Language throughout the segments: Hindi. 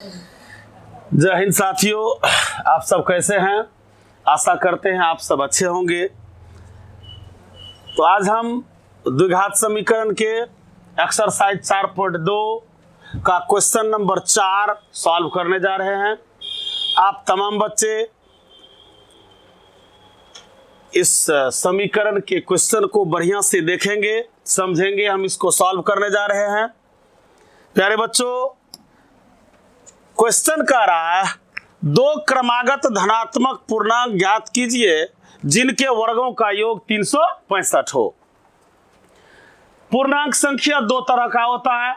जय हिंद साथियों, आप सब कैसे हैं? आशा करते हैं आप सब अच्छे होंगे। तो आज हम द्विघात समीकरण के एक्सरसाइज 4.2 का क्वेश्चन नंबर 4 सॉल्व करने जा रहे हैं। आप तमाम बच्चे इस समीकरण के क्वेश्चन को बढ़िया से देखेंगे, समझेंगे। हम इसको सॉल्व करने जा रहे हैं। प्यारे बच्चों, क्वेश्चन कह रहा है दो क्रमागत धनात्मक पूर्णांक ज्ञात कीजिए जिनके वर्गों का योग 365 हो। पूर्णांक संख्या दो तरह का होता है,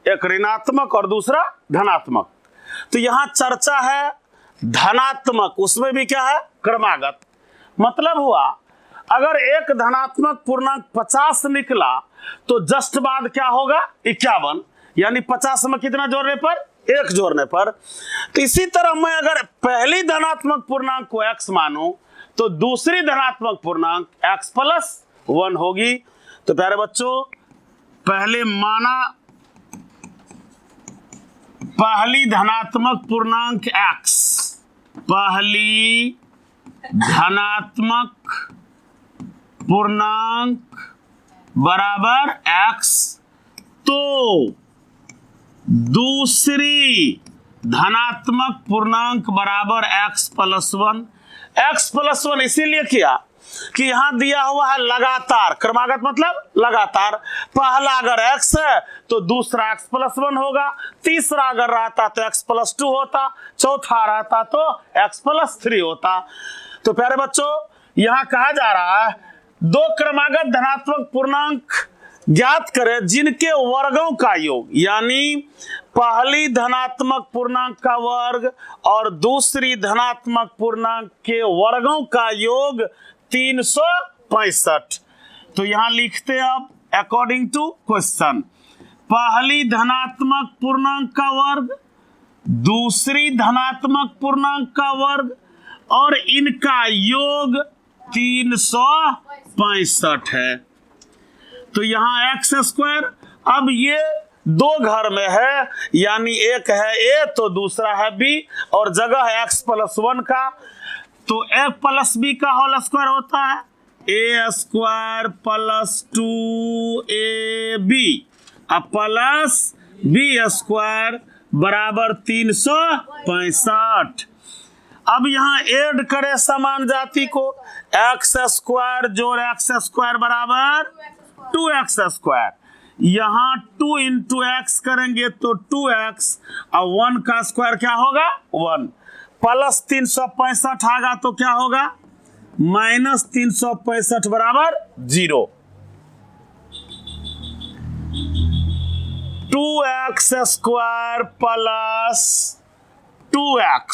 एक ऋणात्मक और दूसरा धनात्मक। तो यहां चर्चा है धनात्मक, उसमें भी क्या है, क्रमागत। मतलब हुआ अगर एक धनात्मक पूर्णांक 50 निकला तो जस्ट बाद क्या होगा, 51। यानी 50 में कितना जोड़ने पर, 1 जोड़ने पर। तो इसी तरह मैं अगर पहली धनात्मक पूर्णांक को x मानूं तो दूसरी धनात्मक पूर्णांक x + 1 होगी। तो प्यारे बच्चों, पहले माना पहली धनात्मक पूर्णांक x, पहली धनात्मक पूर्णांक बराबर x, तो दूसरी धनात्मक पूर्णांक बराबर x + 1। x + 1 इसीलिए किया कि यहां दिया हुआ है लगातार, क्रमागत मतलब लगातार। पहला अगर x है तो दूसरा x + 1 होगा, तीसरा अगर रहता तो x + 2 होता, चौथा रहता तो x + 3 होता। तो प्यारे बच्चों, यहां कहा जा रहा है दो क्रमागत धनात्मक पूर्णांक ज्ञात करें जिनके वर्गों का योग, यानी पहली धनात्मक पूर्णांक का वर्ग और दूसरी धनात्मक पूर्णांक के वर्गों का योग 365। तो यहां लिखते हैं अब अकॉर्डिंग टू क्वेश्चन, पहली धनात्मक पूर्णांक का वर्ग, दूसरी धनात्मक पूर्णांक का वर्ग और इनका योग 365 है। तो यहां x², अब ये दो घर में है, यानी एक है a तो दूसरा है b, और जगह है x + 1 का, तो a + b का होल स्क्वायर होता है a² + 2ab प्लस b² बराबर 365। अब यहां ऐड करें समान जाति को, x² जोड़ x² बराबर 2x²। यहां 2 × x करेंगे तो 2x और 1 का स्क्वायर क्या होगा, 1 प्लस 365 आएगा तो क्या होगा, -365 बराबर 0। 2x² + 2x।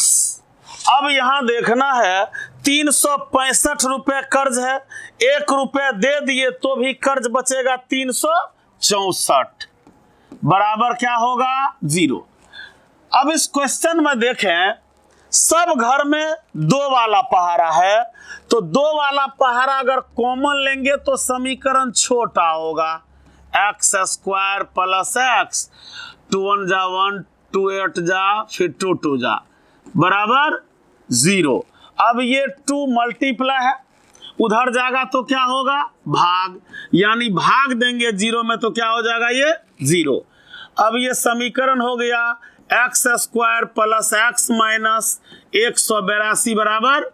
अब यहां देखना है 365 रुपए कर्ज है, 1 रुपए दे दिए तो भी कर्ज बचेगा 364 बराबर क्या होगा, 0। अब इस क्वेश्चन में देखें, सब घर में 2 वाला पहाड़ा है, तो 2 वाला पहाड़ा अगर कॉमन लेंगे तो समीकरण छोटा होगा, x² + x, 2 1 जा 1, 2 8 जा, फिर 2 2 जा बराबर 0। अब ये 2 मल्टीप्लाई है, उधर जाएगा तो क्या होगा, भाग, यानी भाग देंगे 0 में तो क्या हो जाएगा, ये 0। अब ये समीकरण हो गया x² + x - 182 बराबर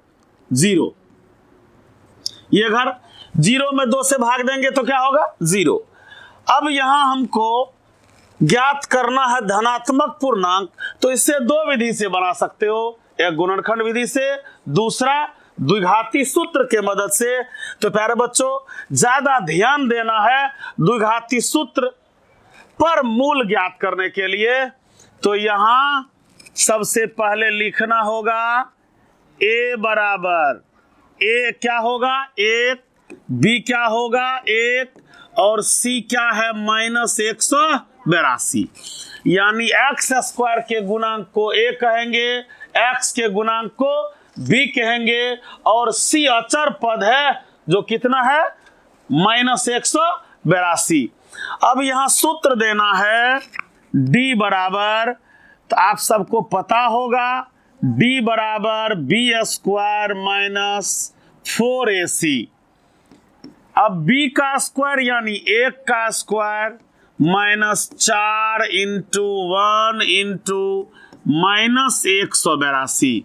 0। ये घर 0 में 2 से भाग देंगे तो क्या होगा, 0। अब यहां हमको ज्ञात करना है धनात्मक पूर्णांक, तो इससे 2 विधि से बना सकते हो, एक गुणनखंड विधि से, दूसरा द्विघाती सूत्र के मदद से। तो प्यारे बच्चों, ज्यादा ध्यान देना है द्विघाती सूत्र पर मूल ज्ञात करने के लिए। तो यहां सबसे पहले लिखना होगा a बराबर a क्या होगा, 1, b क्या होगा, 1, और c क्या है, -182। यानी x² के गुणांक को a कहेंगे, x के गुणांक को b कहेंगे, और c अचर पद है जो कितना है, -182। अब यहां सूत्र देना है d बराबर तो आप सबको पता होगा d बराबर बी स्क्वायर माइनस 4ac। अब b का स्क्वायर यानी 1 का square minus 4 into 1 into minus 182।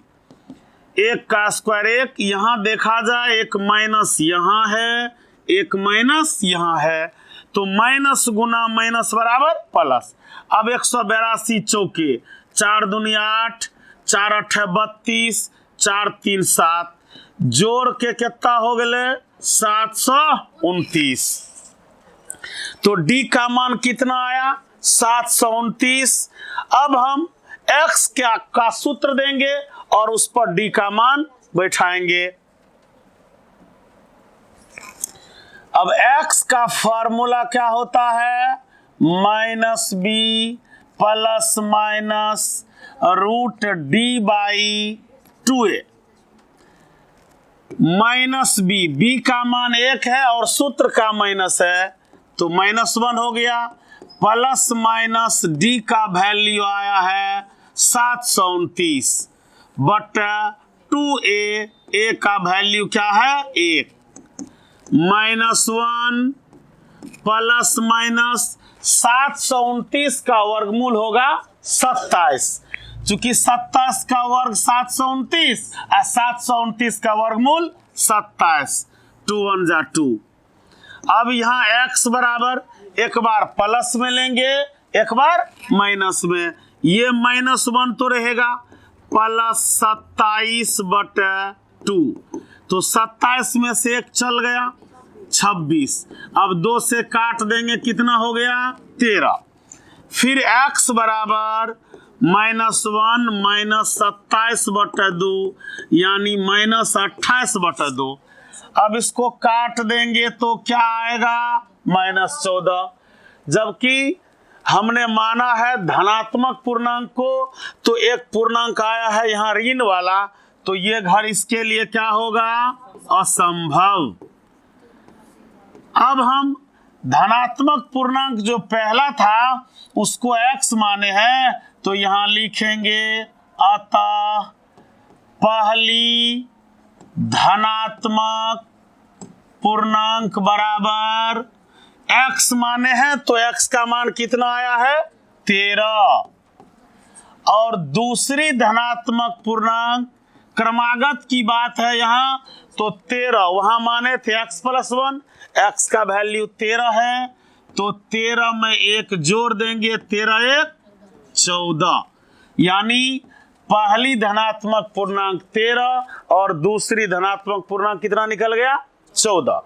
1 का स्क्वायर 1, यहां देखा जाए एक माइनस यहां है, एक माइनस यहां है, तो माइनस गुना माइनस बराबर प्लस। अब 182 चौके 4 दूनी 8, 4 8 32, 4 3 7, जोड़ के कितना हो गए 729। तो d का मान कितना आया 729। अब हम x का सूत्र देंगे और उस पर d का मान बैठाएंगे। अब x का फॉर्मूला क्या होता है minus B plus minus root D by 2a। Minus B का मान 1 है और सूत्र का माइनस है तो -1 हो गया, प्लस माइनस डी का वैल्यू आया है 729 बटा 2a। a का वैल्यू क्या है 1, -1 प्लस माइनस 729 का वर्गमूल होगा 27, चूंकि 27 का वर्ग 729 और 729 का वर्गमूल 27, 2 1 जा 2। अब यहाँ x बराबर एक बार प्लस में लेंगे एक बार माइनस में, ये -1 तो रहेगा प्लस 27 बटा 2, तो 27 में से 1 चल गया 26। अब 2 से काट देंगे कितना हो गया 13। फिर x बराबर -1 माइनस 27 बटा 2 यानी -28 बटा 2। अब इसको काट देंगे तो क्या आएगा -14। जबकि हमने माना है धनात्मक पूर्णांक को, तो एक पूर्णांक आया है यहाँ ऋण वाला, तो ये घर इसके लिए क्या होगा असंभव। अब हम धनात्मक पूर्णांक जो पहला था उसको x माने हैं, तो यहां लिखेंगे अतः पहली धनात्मक पूर्णांक बराबर x माने हैं, तो x का मान कितना आया है 13। और दूसरी धनात्मक पूर्णांक क्रमागत की बात है यहाँ, तो 13 वहां माने थे x + 1, x का वैल्यू 13 है, तो 13 में 1 जोड़ देंगे 13 1 14, यानी पहली धनात्मक पूर्णांक 13 और दूसरी धनात्मक पूर्णांक कितना निकल गया 14।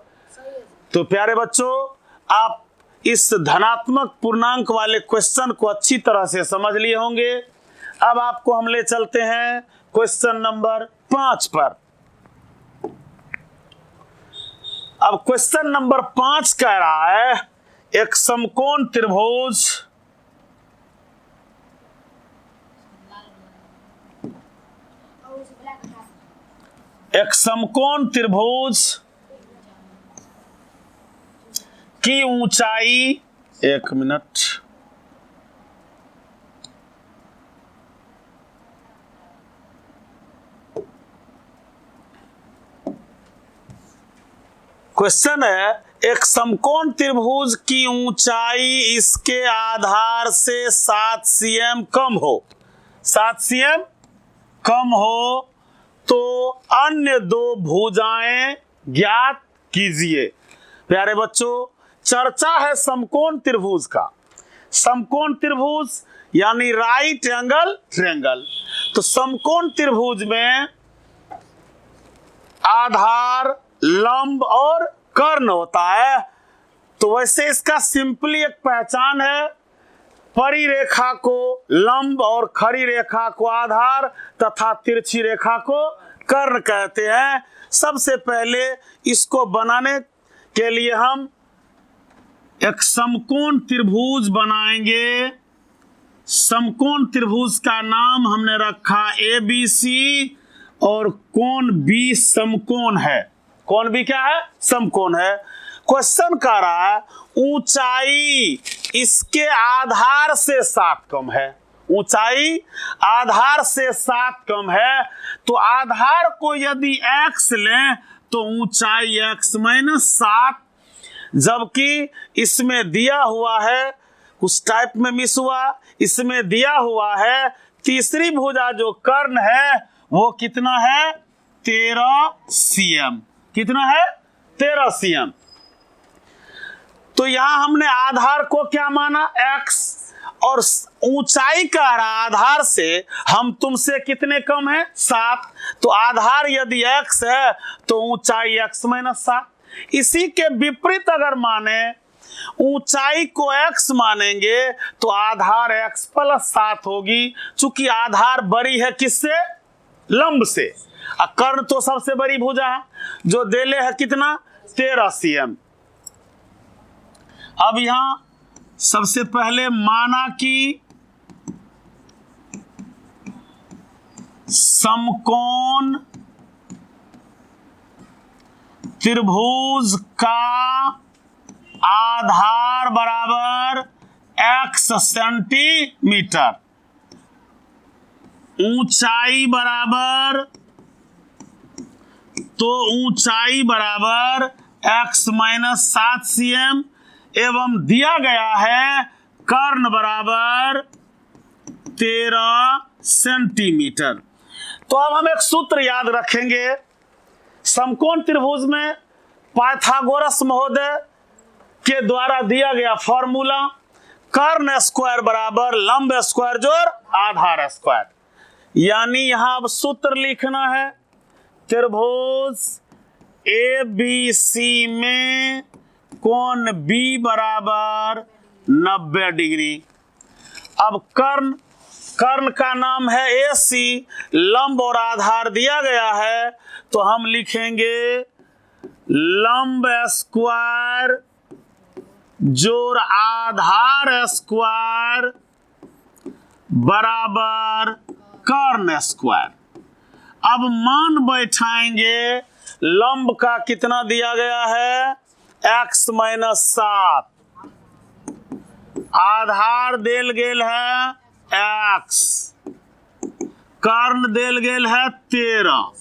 तो प्यारे बच्चों, आप इस धनात्मक पूर्णांक वाले क्वेश्चन को अच्छी तरह से समझ लिए होंगे। अब आपको हम ले चलते हैं क्वेश्चन नंबर 5 पर। अब क्वेश्चन नंबर 5 कह रहा है एक समकोण त्रिभुज की ऊंचाई, एक मिनट, क्वेश्चन है एक समकोण त्रिभुज की ऊंचाई इसके आधार से 7 cm कम हो, 7 cm कम हो तो अन्य दो भुजाएं ज्ञात कीजिए। प्यारे बच्चों, चर्चा है समकोण त्रिभुज का। समकोण त्रिभुज यानी राइट एंगल ट्रायंगल। तो समकोण त्रिभुज में आधार, लंब और कर्ण होता है। तो वैसे इसका सिंपली एक पहचान है, परिरेखा को लंब और खड़ी रेखा को आधार तथा तिरछी रेखा को कर्ण कहते हैं। सबसे पहले इसको बनाने के लिए हम एक समकोण त्रिभुज बनाएंगे। समकोण त्रिभुज का नाम हमने रखा ABC और कोण B समकोण है। कोण B क्या है? समकोण है। क्वेश्चन कह रहा है ऊंचाई इसके आधार से 7 कम है। ऊंचाई आधार से 7 कम है, तो आधार को यदि x लें तो ऊंचाई x माइनस 7, जबकि इसमें दिया हुआ है, कुछ टाइप में मिस हुआ, इसमें दिया हुआ है तीसरी भुजा जो कर्ण है वो कितना है 13 cm। कितना है 13 cm। तो यहां हमने आधार को क्या माना x, और ऊंचाई का आधार से हम तुमसे कितने कम है 7, तो आधार यदि x है तो ऊंचाई x माइनस 7। इसी के विपरीत अगर माने, ऊंचाई को x मानेंगे तो आधार x प्लस 7 होगी, चूंकि आधार बड़ी है किससे, लंब से, और कर्ण तो सबसे बड़ी भुजा है जो देले है कितना 13 cm। अब यहां सबसे पहले माना कि समकोण त्रिभुज का आधार बराबर x सेंटीमीटर, ऊंचाई बराबर, तो ऊंचाई बराबर x माइनस 7 cm, एवं दिया गया है कर्ण बराबर 13 सेंटीमीटर। तो अब हम एक सूत्र याद रखेंगे समकोण त्रिभुज में, पाइथागोरस महोदय के द्वारा दिया गया फॉर्मूला, कर्ण स्क्वायर बराबर लंब स्क्वायर जोड़ आधार स्क्वायर। यानी यहां अब सूत्र लिखना है, त्रिभुज ABC में कोण B बराबर 90 डिग्री। अब कर्ण का नाम है AC, लंब और आधार दिया गया है, तो हम लिखेंगे लंब स्क्वायर जोड़ आधार स्क्वायर बराबर कर्ण स्क्वायर। अब मान बैठाएंगे, लंब का कितना दिया गया है x माइनस 7, आधार देल गेल है x, कर्ण देल गेल है 13।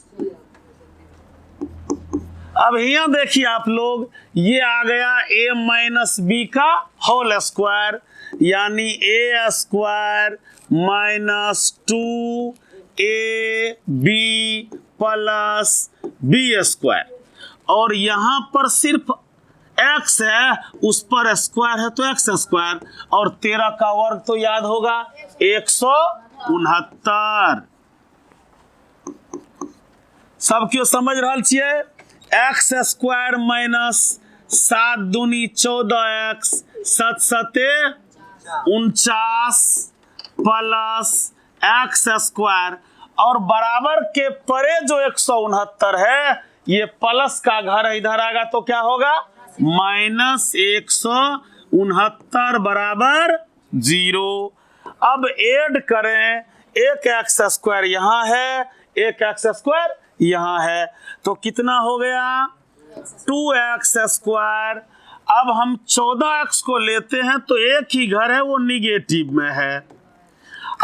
अब यहाँ देखिए आप लोग, ये आ गया a माइनस बी का होल स्क्वायर, यानी a square minus 2ab plus B square, और यहाँ पर सिर्फ x है, उस पर स्क्वायर है तो x स्क्वायर, और 13 का वर्ग तो याद होगा 169। सब क्यों समझ रहा छिए, x स्क्वायर माइनस 7 दूनी 14x 7 सते 49 प्लस x स्क्वायर, और बराबर के परे जो 169 है, ये प्लस का घर इधर आएगा तो क्या होगा माइनस 169 बराबर 0। अब ऐड करें, एक x स्क्वायर यहाँ है, एक x स्क्वायर यहाँ है, तो कितना हो गया 2x स्क्वायर। अब हम 14x को लेते हैं तो एक ही घर है, वो निगेटिव में है।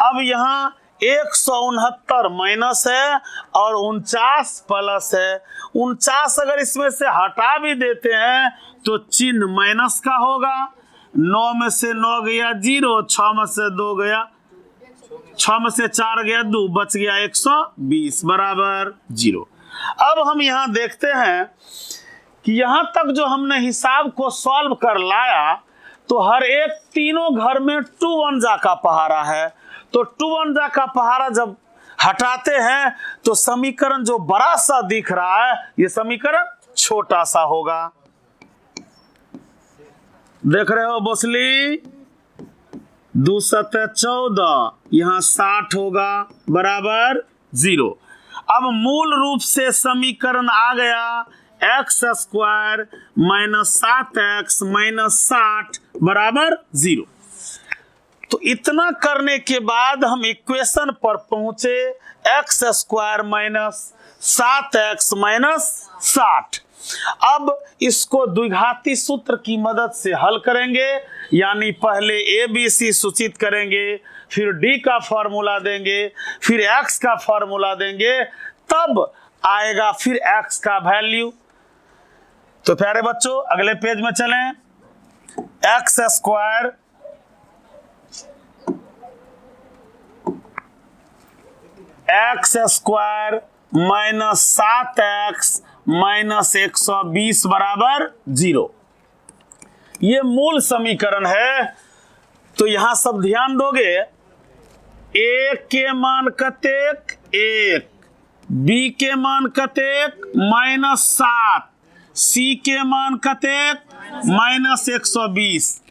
अब यहाँ 169 माइनस है और 49 प्लस है। 49 अगर इसमें से हटा भी देते हैं तो चिन्ह माइनस का होगा। 9 में से 9 गया 0, 6 में से 2 गया, 6 में से 4 गया 2, बच गया 120 बराबर 0। अब हम यहाँ देखते हैं कि यहाँ तक जो हमने हिसाब को सॉल्व कर लाया, तो हर एक तीनों घर में 2 1 का पहाड़ा है। तो 2 1 का पहाड़ा जब हटाते हैं तो समीकरण जो बड़ा सा दिख रहा है, ये समीकरण छोटा सा होगा। देख रहे हो बोसली, 2 सते 14, यहाँ 60 होगा बराबर 0। अब मूल रूप से समीकरण आ गया x square minus 7x minus 60 बराबर 0। तो इतना करने के बाद हम इक्वेशन पर पहुंचे, x square minus 7x minus 60। अब इसको द्विघाती सूत्र की मदद से हल करेंगे, यानी पहले ABC सूचित करेंगे, फिर डी का फॉर्मूला देंगे, फिर एक्स का फॉर्मूला देंगे, तब आएगा फिर एक्स का वैल्यू। तो प्यारे बच्चों अगले पेज में चलें। X square minus 7x minus 120 बराबर 0। ये मूल समीकरण है। तो यहां सब ध्यान दोगे, ए के मान कतेक 1, बी के मान कतेक -7, सी के मान कतेक -120।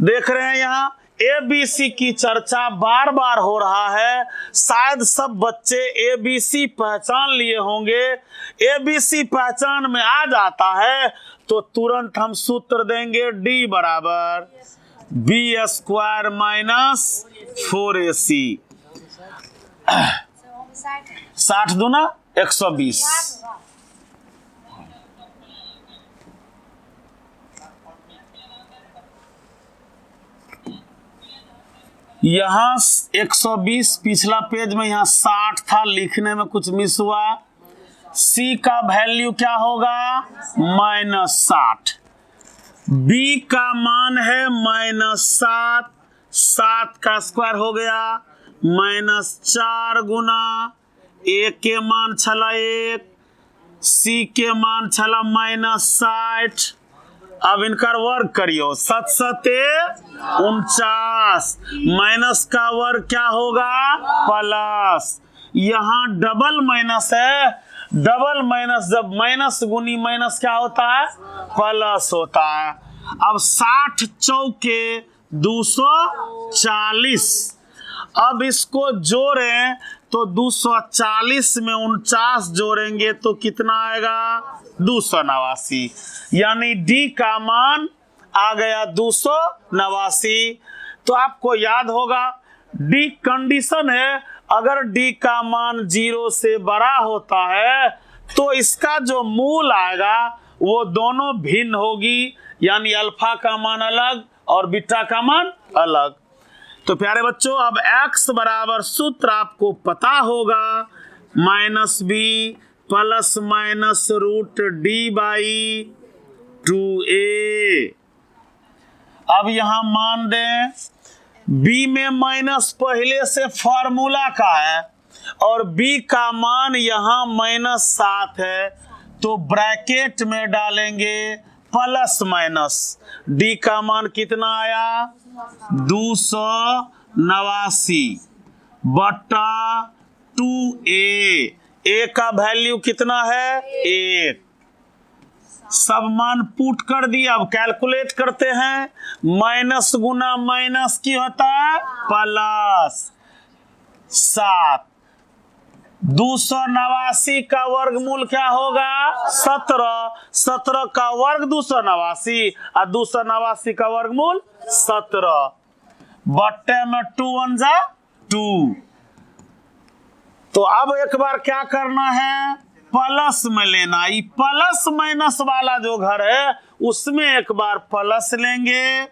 देख रहे हैं यहाँ एबीसी की चर्चा बार बार हो रहा है। शायद सब बच्चे एबीसी पहचान लिए होंगे। एबीसी पहचान में आ जाता है तो तुरंत हम सूत्र देंगे डी बराबर बी स्क्वायर माइनस 4ac। 60 दूना 120। यहाँ 120 पिछला पेज में, यहाँ 60 था, लिखने में कुछ मिस हुआ। सी का वैल्यू क्या होगा -60, बी का मान है -7, 7 का स्क्वायर हो गया -4 गुना ए के मान छला 1, सी के मान छला -60। अब इनका वर्ग करियो, 7 7 49, माइनस का वर्ग क्या होगा प्लस। यहाँ डबल माइनस है, डबल माइनस जब माइनस गुनी माइनस क्या होता है प्लस होता है। अब 60 चौके 240, अब इसको जोड़ें तो 240 में 49 जोड़ेंगे तो कितना आएगा 289, यानी डी का मान आ गया 289। तो आपको याद होगा डी कंडीशन है, अगर डी का मान 0 से बड़ा होता है तो इसका जो मूल आएगा वो दोनों भिन्न होगी, यानी अल्फा का मान अलग और बीटा का मान अलग। तो प्यारे बच्चों अब x बराबर सूत्र आपको पता होगा -b प्लस माइनस √d/2a। अब यहां मान दें b में माइनस पहले से फॉर्मूला का है और b का मान यहां -7 है, तो ब्रैकेट में डालेंगे प्लस माइनस। d का मान कितना आया 289 बटा 2a। a का वैल्यू कितना है 1। सब मान पुट कर दिया। अब कैलकुलेट करते हैं, माइनस गुना माइनस की होता है प्लस 7। 289 का वर्गमूल क्या होगा 17, 17 का वर्ग 289 और 289 का वर्गमूल 17, बट्टे में 2 1 जा 2। तो अब एक बार क्या करना है प्लस में लेना, ये प्लस माइनस वाला जो घर है उसमें एक बार प्लस लेंगे,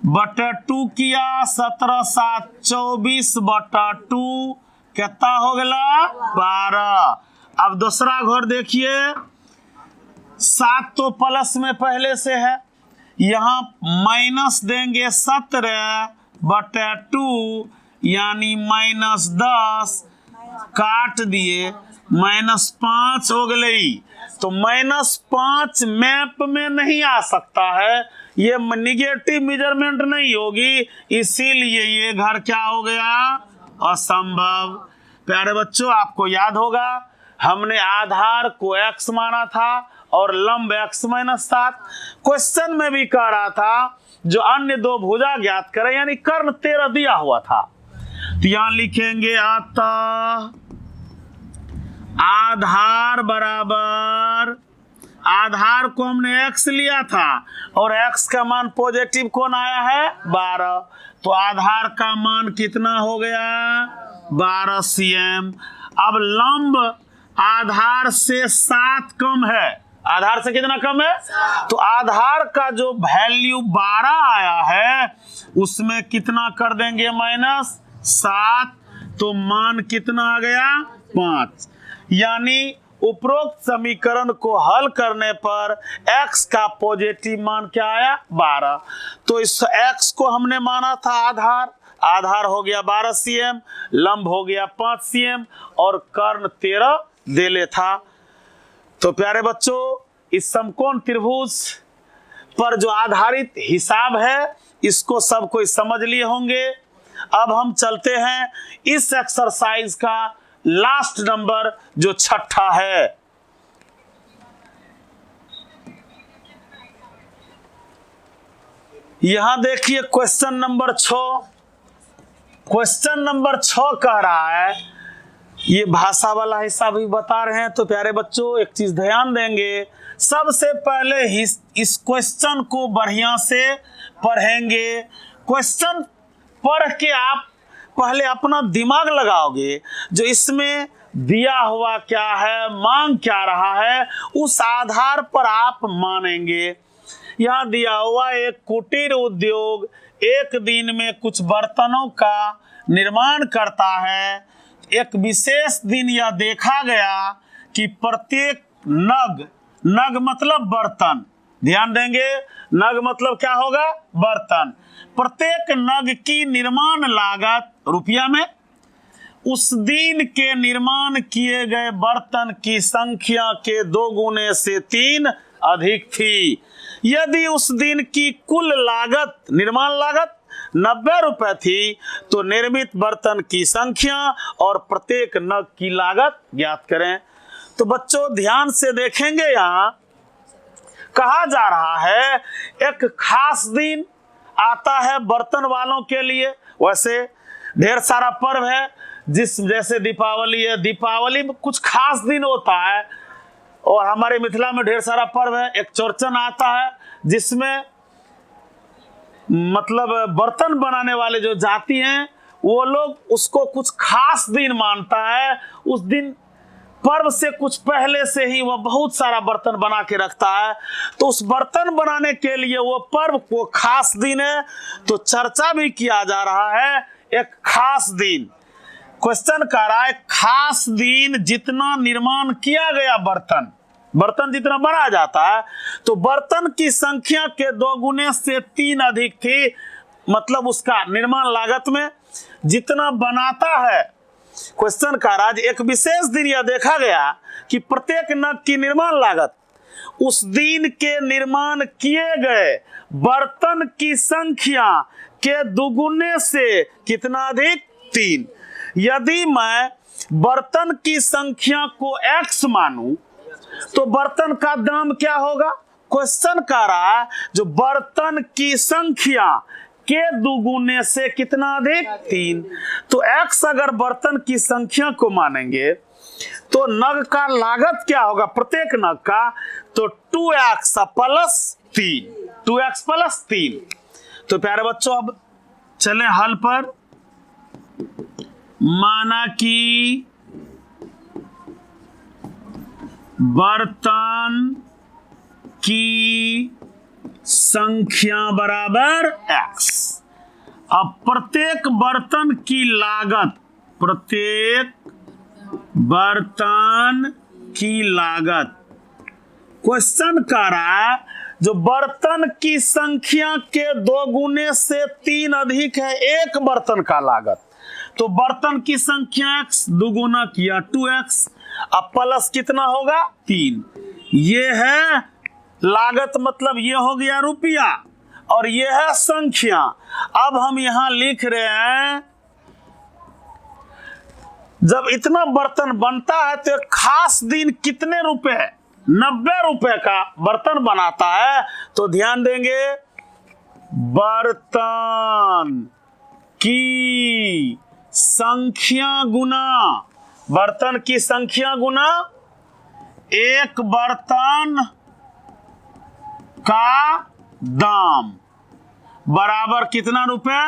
बटा 2 किया 17 7 24 बटा 2 कितना हो गया 12। अब दूसरा घर देखिए, 7 तो प्लस में पहले से है, यहाँ माइनस देंगे 17 बटा 2 यानी -10, काट दिए -5 हो गई। तो -5 मैप में नहीं आ सकता है, ये निगेटिव मेजरमेंट नहीं होगी, इसीलिए ये घर क्या हो गया असंभव। प्यारे बच्चों आपको याद होगा हमने आधार को x माना था और लंब x -7। क्वेश्चन में भी कह रहा था जो अन्य दो भुजा ज्ञात करें, यानी कर्ण 13 दिया हुआ था। तो यहां लिखेंगे आता आधार बराबर, आधार को हमने x लिया था और x का मान पॉजिटिव कौन आया है 12, तो आधार का मान कितना हो गया 12 cm। अब लंब आधार से 7 कम है आधार से कितना कम है? तो आधार का जो वैल्यू 12 आया है उसमें कितना कर देंगे -7, तो मान कितना आ गया 5। यानी उपरोक्त समीकरण को हल करने पर x का पॉजिटिव मान क्या आया 12। तो इस x को हमने माना था आधार हो गया 12 cm, लंब हो गया 5 cm और कर्ण 13 देले था। तो प्यारे बच्चों इस समकोण त्रिभुज पर जो आधारित हिसाब है इसको सब कोई समझ लिए होंगे। अब हम चलते हैं इस एक्सरसाइज का लास्ट नंबर जो छठा है। यहां देखिए क्वेश्चन नंबर 6। क्वेश्चन नंबर 6 कह रहा है, ये भाषा वाला हिस्सा भी बता रहे हैं। तो प्यारे बच्चों एक चीज ध्यान देंगे, सबसे पहले इस क्वेश्चन को बढ़िया से पढ़ेंगे। क्वेश्चन पढ़ के आप पहले अपना दिमाग लगाओगे, जो इसमें दिया हुआ क्या है, मांग क्या रहा है, उस आधार पर आप मानेंगे। यहाँ दिया हुआ एक कुटीर उद्योग एक दिन में कुछ बर्तनों का निर्माण करता है। एक विशेष दिन यह देखा गया कि प्रत्येक नग मतलब बर्तन, ध्यान देंगे, नग मतलब क्या होगा बर्तन। प्रत्येक नग की निर्माण लागत रुपया में उस दिन के निर्माण किए गए बर्तन की संख्या के 2 गुने से 3 अधिक थी। यदि उस दिन की कुल लागत, निर्माण लागत 90 रुपए थी, तो निर्मित बर्तन की संख्या और प्रत्येक नग की लागत ज्ञात करें। तो बच्चों ध्यान से देखेंगे, यहाँ कहा जा रहा है एक खास दिन आता है बर्तन वालों के लिए। वैसे ढेर सारा पर्व है, जैसे दीपावली है, दीपावली में कुछ खास दिन होता है। और हमारे मिथिला में ढेर सारा पर्व है। एक चौरचन आता है जिसमें मतलब बर्तन बनाने वाले जो जाति हैं वो लोग उसको कुछ खास दिन मानता है। उस दिन पर्व से कुछ पहले से ही वह बहुत सारा बर्तन बना के रखता है। तो उस बर्तन बनाने के लिए वो पर्व को खास दिन है, तो चर्चा भी किया जा रहा है एक खास दिन। क्वेश्चन कह रहा है खास दिन जितना निर्माण किया गया बर्तन जितना बनाया जाता है, तो बर्तन की संख्या के 2 गुने से 3 अधिक थी। मतलब उसका निर्माण लागत में जितना बनाता है। क्वेश्चन का राज एक विशेष दिन यह देखा गया कि प्रत्येक नग की निर्माण लागत उस दिन के निर्माण किए गए बर्तन की संख्या के 2 गुने से कितना अधिक 3। यदि मैं बर्तन की संख्या को x मानूं तो बर्तन का दाम क्या होगा? क्वेश्चन कर रहा है जो बर्तन की संख्या के 2 गुने से कितना अधिक 3। तो x अगर बर्तन की संख्या को मानेंगे तो नग का लागत क्या होगा प्रत्येक नग का? तो 2x प्लस 3, 2x प्लस 3। तो प्यारे बच्चों अब चलें हल पर। माना कि बर्तन की संख्या बराबर x। अब प्रत्येक बर्तन की लागत, प्रत्येक बर्तन की लागत क्वेश्चन कर रहा है जो बर्तन की संख्या के 2 गुने से 3 अधिक है एक बर्तन का लागत। तो बर्तन की संख्या x 2 गुना किया 2x, अब प्लस कितना होगा 3। ये है लागत, मतलब ये हो गया रुपया और ये है संख्या। अब हम यहां लिख रहे हैं जब इतना बर्तन बनता है तो खास दिन कितने रुपए 90 रुपए का बर्तन बनाता है। तो ध्यान देंगे बर्तन की संख्या गुना बर्तन की संख्या गुना एक बर्तन का दाम बराबर कितना रुपए,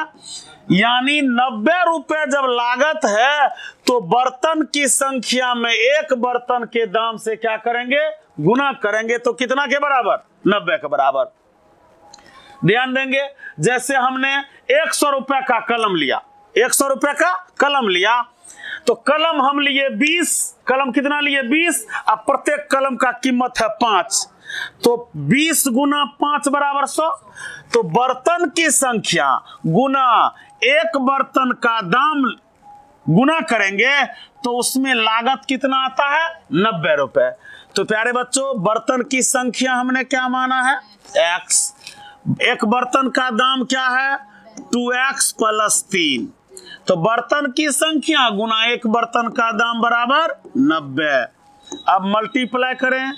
यानी 90 रुपए जब लागत है तो बर्तन की संख्या में एक बर्तन के दाम से क्या करेंगे, गुना करेंगे, तो कितना के बराबर, 90 के बराबर। ध्यान देंगे, जैसे हमने 100 रुपए का कलम लिया, 100 रुपए का कलम लिया, तो कलम हम लिए 20, कलम कितना लिए 20, अब प्रत्येक कलम का कीमत है 5, तो 20 गुना 5 बराबर 100। तो बर्तन की संख्या गुना एक बर्तन का दाम गुना करेंगे तो उसमें लागत कितना आता है, 90 रुपए। तो प्यारे बच्चों, बर्तन की संख्या हमने क्या माना है, x, एक बर्तन का दाम क्या है, 2x + 3, तो बर्तन की संख्या गुना एक बर्तन का दाम बराबर 90। अब मल्टीप्लाई करें,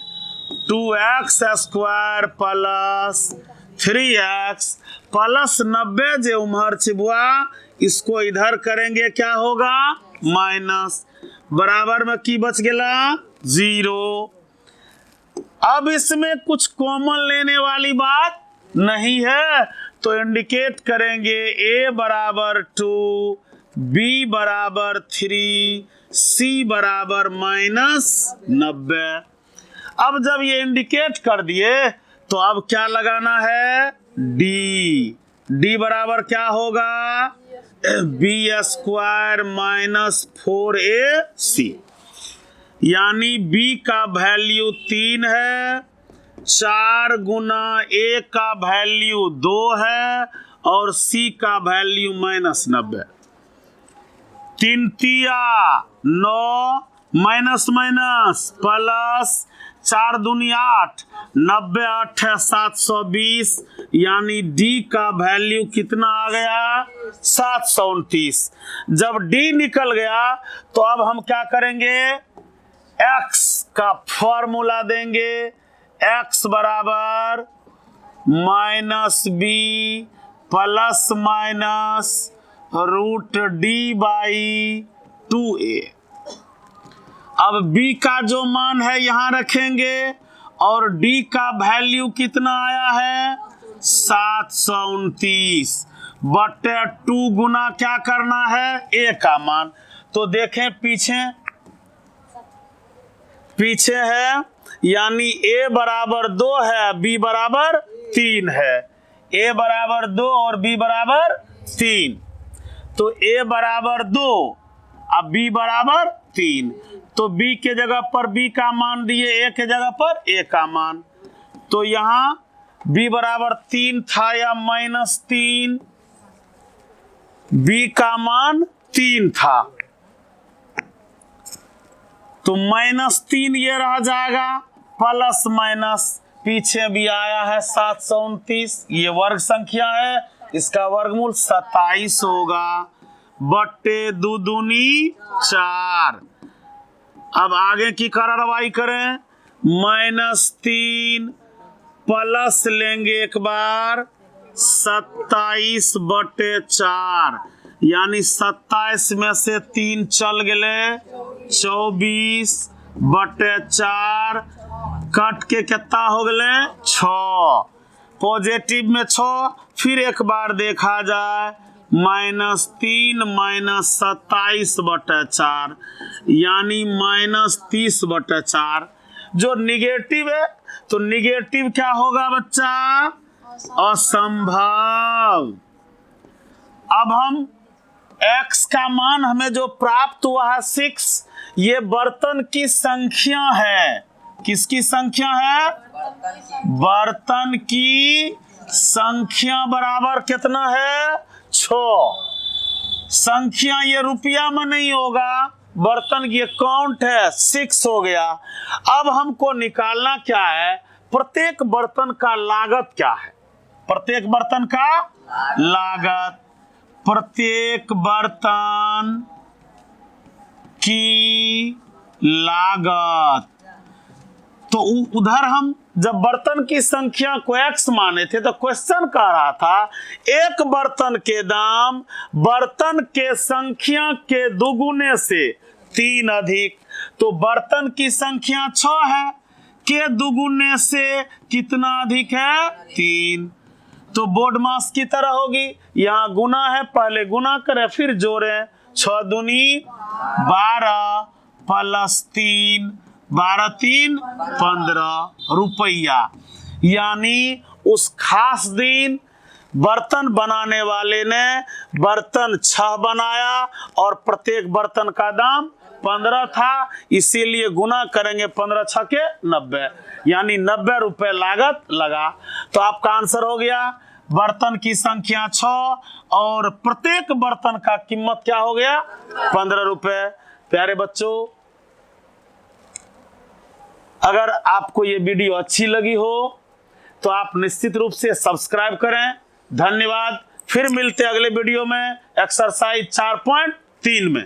2x² + 3x + 90 जो उम्हर छिबुआ, इसको इधर करेंगे क्या होगा, माइनस, बराबर में की बच गया 0। अब इसमें कुछ कॉमन लेने वाली बात नहीं है, तो इंडिकेट करेंगे a बराबर 2, b बराबर 3, c बराबर -90। अब जब ये इंडिकेट कर दिए तो अब क्या लगाना है, d बराबर क्या होगा, b² - 4ac, यानी b का वैल्यू 3 है, 4 गुना a का वैल्यू 2 है और c का वैल्यू -90। 3 तिया 9 माइनस प्लस 4 दूनी 8, 90 8 है 720, यानी d का वैल्यू कितना आ गया, 729। जब d निकल गया तो अब हम क्या करेंगे, x का फॉर्मूला देंगे, x बराबर -b ± √d/2a। अब b का जो मान है यहां रखेंगे और d का वैल्यू कितना आया है, 729 बटे 2 गुना क्या करना है, a का मान। तो देखें पीछे है, यानी a बराबर 2 है, b बराबर 3 है, a बराबर 2 और b बराबर 3, तो a बराबर 2 अब b बराबर 3, तो b के जगह पर b का मान दिए, a के जगह पर a का मान, तो यहां b बराबर 3 था या -3, b का मान 3 था, तो -3 ये रह जाएगा, प्लस माइनस पीछे भी आया है 729, ये वर्ग संख्या है, इसका वर्गमूल 27 होगा, बट्टे 2 दूनी 4। अब आगे की कार्रवाई करें, -3 प्लस लेंगे एक बार 27 बटे 4, यानी 27 में से 3 चल गए, 24 बटे 4 कट के कितना हो गए, 6, पॉजिटिव में 6, फिर एक बार देखा जाए, -3 - 27 बटे 4, यानी -30 बटे 4। जो निगेटिव है तो निगेटिव क्या होगा बच्चा, असंभव। अब हम x का मान हमें जो प्राप्त हुआ है 6, ये बर्तन की संख्या है, किसकी संख्या है, बर्तन की संख्या बराबर कितना है, 6। संख्या ये रुपया में नहीं होगा, बर्तन की काउंट है, 6 हो गया। अब हमको निकालना क्या है, प्रत्येक बर्तन का लागत क्या है, प्रत्येक बर्तन का लागत, प्रत्येक बर्तन की लागत। तो उधर हम जब बर्तन की संख्या को x माने थे तो क्वेश्चन कह रहा था एक बर्तन के दाम बर्तन के संख्या के दुगुने से 3 अधिक, तो बर्तन की संख्या 6 है, के दुगुने से कितना अधिक है, 3, तो बोर्ड मास की तरह होगी। यहाँ गुना है, पहले गुना करें फिर जोड़ें। 6 दूनी 12 प्लस 3, 12 3 15 रुपया। यानी उस खास दिन बर्तन बनाने वाले ने बर्तन 6 बनाया और प्रत्येक बर्तन का दाम 15 था, इसीलिए गुना करेंगे 15 6 के 90, यानी 90 रुपए लागत लगा। तो आपका आंसर हो गया बर्तन की संख्या 6 और प्रत्येक बर्तन का कीमत क्या हो गया 15 रुपए। प्यारे बच्चों, अगर आपको ये वीडियो अच्छी लगी हो तो आप निश्चित रूप से सब्सक्राइब करें। धन्यवाद। फिर मिलते हैं अगले वीडियो में एक्सरसाइज 4.3 में।